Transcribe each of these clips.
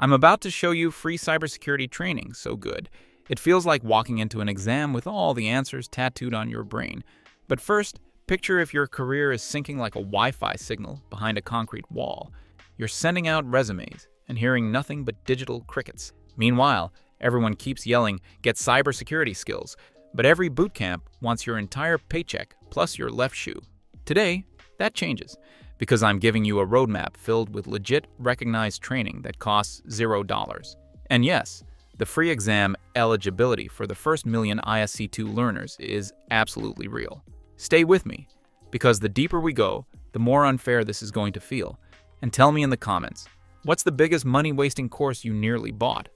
I'm about to show you free cybersecurity training so good. It feels like walking into an exam with all the answers tattooed on your brain. But first, picture if your career is syncing like a Wi-Fi signal behind a concrete wall. You're sending out resumes and hearing nothing but digital crickets. Meanwhile, everyone keeps yelling, "Get cybersecurity skills," but every bootcamp wants your entire paycheck plus your left shoe. Today, that changes, because I'm giving you a roadmap filled with legit, recognized training that costs $0. And yes, the free exam eligibility for the first million ISC² learners is absolutely real. Stay with me, because the deeper we go, the more unfair this is going to feel. And tell me in the comments, what's the biggest money-wasting course you nearly bought?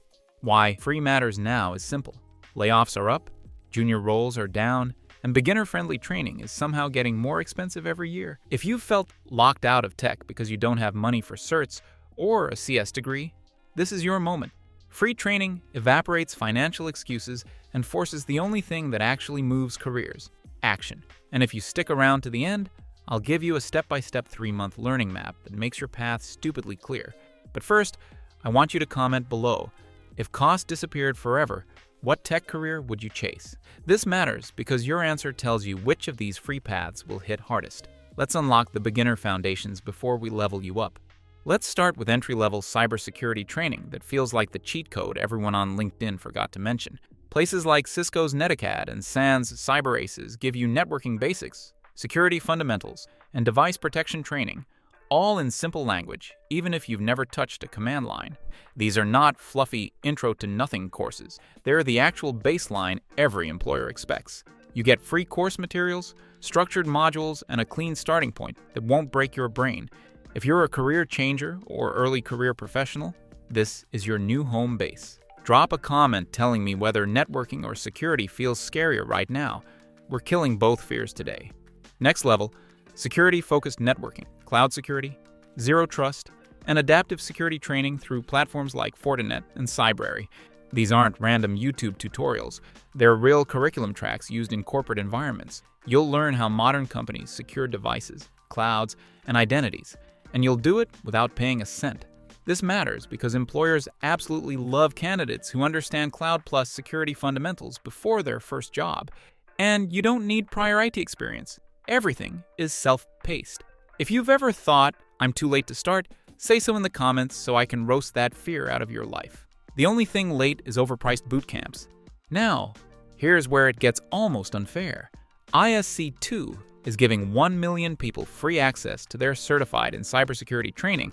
Why free matters now is simple. Layoffs are up, junior roles are down, and beginner-friendly training is somehow getting more expensive every year. If you've felt locked out of tech because you don't have money for certs or a CS degree, this is your moment. Free training evaporates financial excuses and forces the only thing that actually moves careers: action. And if you stick around to the end, I'll give you a step-by-step 3-month learning map that makes your path stupidly clear. But first, I want you to comment below. If cost disappeared forever, what tech career would you chase? This matters because your answer tells you which of these free paths will hit hardest. Let's unlock the beginner foundations before we level you up. Let's start with entry-level cybersecurity training that feels like the cheat code everyone on LinkedIn forgot to mention. Places like Cisco's Netacad and SAN's Cybraces give you networking basics, security fundamentals, and device protection training, all in simple language, even if you've never touched a command line. These are not fluffy intro-to-nothing courses. They're the actual baseline every employer expects. You get free course materials, structured modules, and a clean starting point that won't break your brain. If you're a career changer or early career professional, this is your new home base. Drop a comment telling me whether networking or security feels scarier right now. We're killing both fears today. Next level, security-focused networking, cloud security, zero trust, and adaptive security training through platforms like Fortinet and Cybrary. These aren't random YouTube tutorials. They're real curriculum tracks used in corporate environments. You'll learn how modern companies secure devices, clouds, and identities, and you'll do it without paying a cent. This matters because employers absolutely love candidates who understand cloud plus security fundamentals before their first job. And you don't need prior IT experience. Everything is self-paced. If you've ever thought, "I'm too late to start," say so in the comments so I can roast that fear out of your life. The only thing late is overpriced boot camps. Now, here's where it gets almost unfair. ISC² is giving 1 million people free access to their certified in cybersecurity training,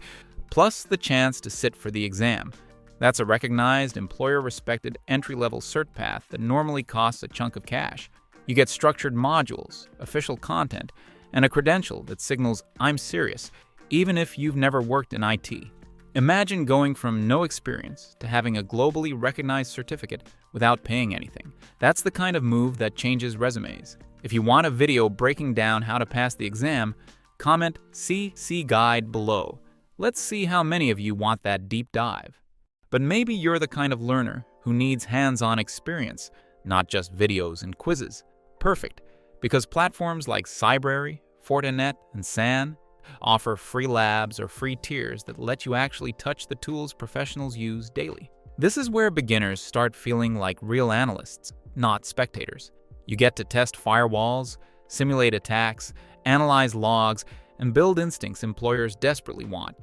plus the chance to sit for the exam. That's a recognized, employer-respected entry-level cert path that normally costs a chunk of cash. You get structured modules, official content, and a credential that signals "I'm serious," even if you've never worked in IT. Imagine going from no experience to having a globally recognized certificate without paying anything. That's the kind of move that changes resumes. If you want a video breaking down how to pass the exam, comment "CC Guide" below. Let's see how many of you want that deep dive. But maybe you're the kind of learner who needs hands-on experience, not just videos and quizzes. Perfect, because platforms like Cybrary, Fortinet, and SAN offer free labs or free tiers that let you actually touch the tools professionals use daily. This is where beginners start feeling like real analysts, not spectators. You get to test firewalls, simulate attacks, analyze logs, and build instincts employers desperately want.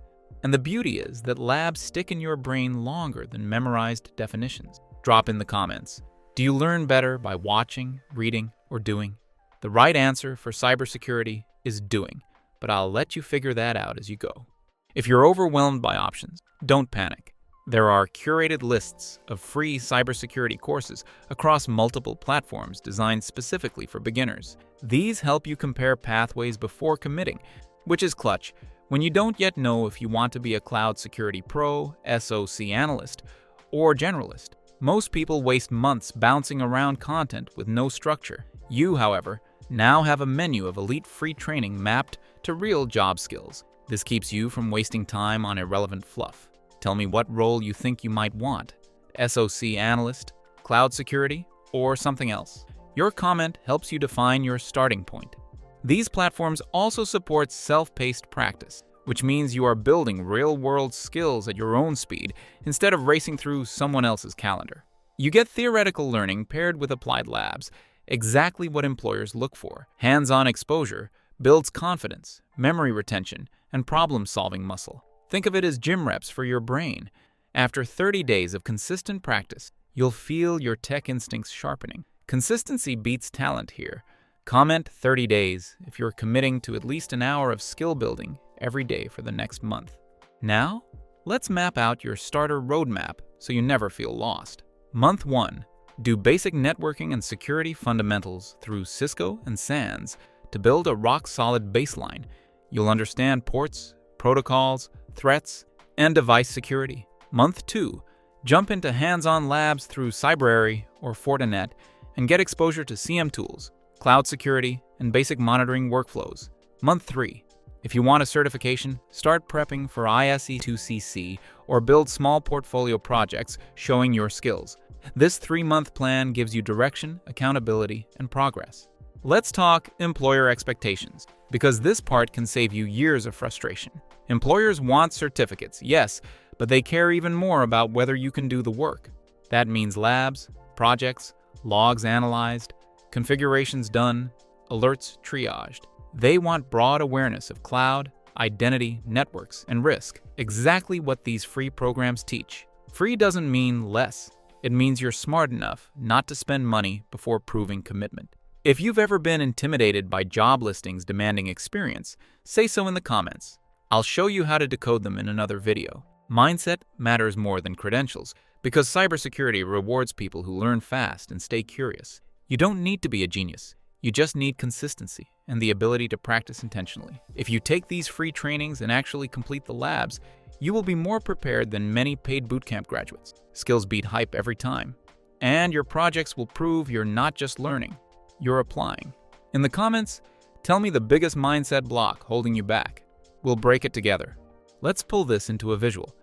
And the beauty is that labs stick in your brain longer than memorized definitions. Drop in the comments. Do you learn better by watching, reading, or doing? The right answer for cybersecurity is doing, but I'll let you figure that out as you go. If you're overwhelmed by options, don't panic. There are curated lists of free cybersecurity courses across multiple platforms designed specifically for beginners. These help you compare pathways before committing, which is clutch when you don't yet know if you want to be a cloud security pro, SOC analyst, or generalist. Most people waste months bouncing around content with no structure. You, however, now have a menu of elite free training mapped to real job skills. This keeps you from wasting time on irrelevant fluff. Tell me what role you think you might want: SOC analyst, cloud security, or something else. Your comment helps you define your starting point. These platforms also support self-paced practice, which means you are building real-world skills at your own speed instead of racing through someone else's calendar. You get theoretical learning paired with applied labs, exactly what employers look for. Hands-on exposure builds confidence, memory retention, and problem-solving muscle. Think of it as gym reps for your brain. After 30 days of consistent practice, you'll feel your tech instincts sharpening. Consistency beats talent here. Comment 30 days if you're committing to at least an hour of skill building every day for the next month. Now, let's map out your starter roadmap so you never feel lost. Month 1. Do basic networking and security fundamentals through Cisco and SANS to build a rock-solid baseline. You'll understand ports, protocols, threats, and device security. Month 2. Jump into hands-on labs through Cybrary or Fortinet and get exposure to CM tools, cloud security, and basic monitoring workflows. Month 3. If you want a certification, start prepping for ISC² or build small portfolio projects showing your skills. This 3-month plan gives you direction, accountability, and progress. Let's talk employer expectations, because this part can save you years of frustration. Employers want certificates, yes, but they care even more about whether you can do the work. That means labs, projects, logs analyzed, configurations done, alerts triaged. They want broad awareness of cloud, identity, networks, and risk, exactly what these free programs teach. Free doesn't mean less. It means you're smart enough not to spend money before proving commitment. If you've ever been intimidated by job listings demanding experience, say so in the comments. I'll show you how to decode them in another video. Mindset matters more than credentials, because cybersecurity rewards people who learn fast and stay curious. You don't need to be a genius. You just need consistency and the ability to practice intentionally. If you take these free trainings and actually complete the labs, you will be more prepared than many paid bootcamp graduates. Skills beat hype every time. And your projects will prove you're not just learning, you're applying. In the comments, tell me the biggest mindset block holding you back. We'll break it together. Let's pull this into a visual.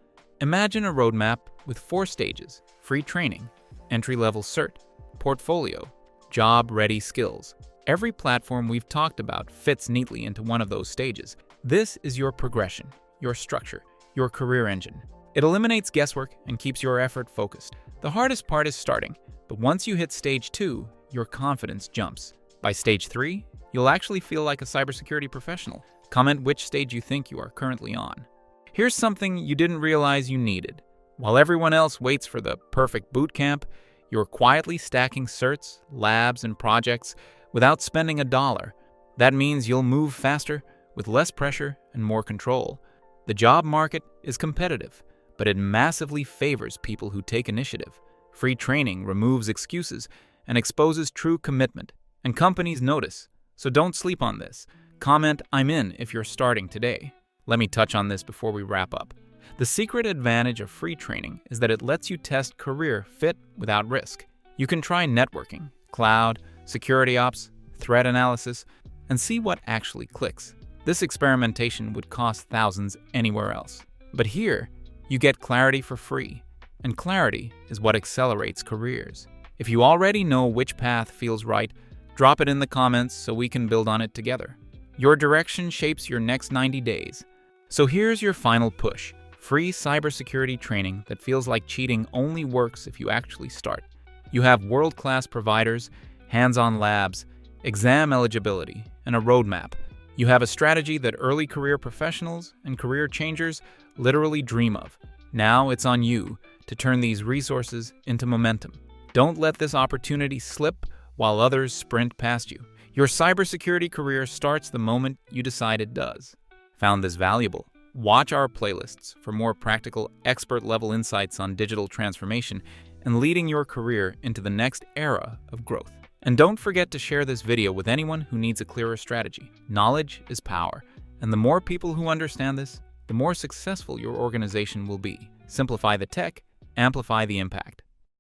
Imagine a roadmap with 4 stages: free training, entry-level cert, portfolio, job-ready skills. Every platform we've talked about fits neatly into one of those stages. This is your progression, your structure, your career engine. It eliminates guesswork and keeps your effort focused. The hardest part is starting, but once you hit stage 2, your confidence jumps. By stage 3, you'll actually feel like a cybersecurity professional. Comment which stage you think you are currently on. Here's something you didn't realize you needed. While everyone else waits for the perfect bootcamp, you're quietly stacking certs, labs, and projects without spending $1. That means you'll move faster, with less pressure and more control. The job market is competitive, but it massively favors people who take initiative. Free training removes excuses and exposes true commitment, and companies notice. So don't sleep on this. Comment "I'm in" if you're starting today. Let me touch on this before we wrap up. The secret advantage of free training is that it lets you test career fit without risk. You can try networking, cloud, security ops, threat analysis, and see what actually clicks. This experimentation would cost thousands anywhere else. But here, you get clarity for free, and clarity is what accelerates careers. If you already know which path feels right, drop it in the comments so we can build on it together. Your direction shapes your next 90 days. So here's your final push. Free cybersecurity training that feels like cheating only works if you actually start. You have world-class providers, hands-on labs, exam eligibility, and a roadmap. You have a strategy that early career professionals and career changers literally dream of. Now it's on you to turn these resources into momentum. Don't let this opportunity slip while others sprint past you. Your cybersecurity career starts the moment you decide it does. Found this valuable? Watch our playlists for more practical, expert-level insights on digital transformation and leading your career into the next era of growth. And don't forget to share this video with anyone who needs a clearer strategy. Knowledge is power, and the more people who understand this, the more successful your organization will be. Simplify the tech, amplify the impact.